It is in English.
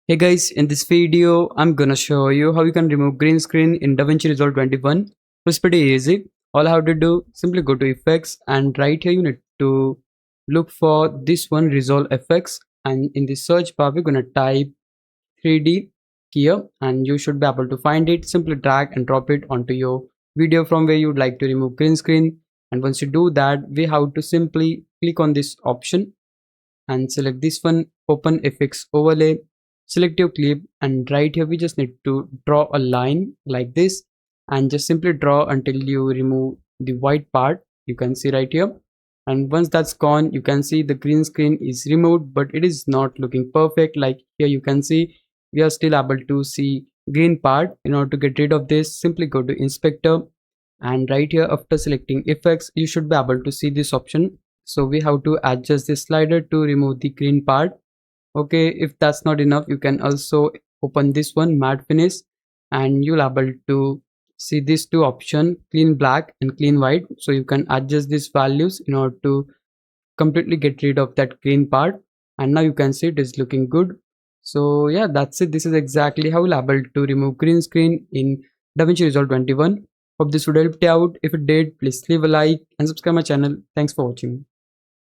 Hey guys, in this video, I'm gonna show you how you can remove green screen in DaVinci Resolve 21. It's pretty easy. All I have to do, simply go to effects and right here you need to look for this one Resolve effects, and in the search bar we're gonna type 3D here and you should be able to find it. Simply drag and drop it onto your video from where you'd like to remove green screen, and once you do that, we have to simply click on this option and select this one, open fx overlay, select your clip, and right here we just need to draw a line like this and just simply draw until you remove the white part. You can see right here, and once that's gone you can see the green screen is removed, but it is not looking perfect. Like here you can see we are still able to see green part. In order to get rid of this, simply go to inspector, and right here after selecting effects you should be able to see this option. So we have to adjust this slider to remove the green part. Okay, if that's not enough you can also open this one, matte finish, and you'll able to see these two options, clean black and clean white. So you can adjust these values in order to completely get rid of that green part, and now you can see it is looking good. So yeah, that's it. This is exactly how we'll able to remove green screen in DaVinci Resolve 21. Hope this would help you out. If it did, please leave a like and subscribe my channel. Thanks for watching.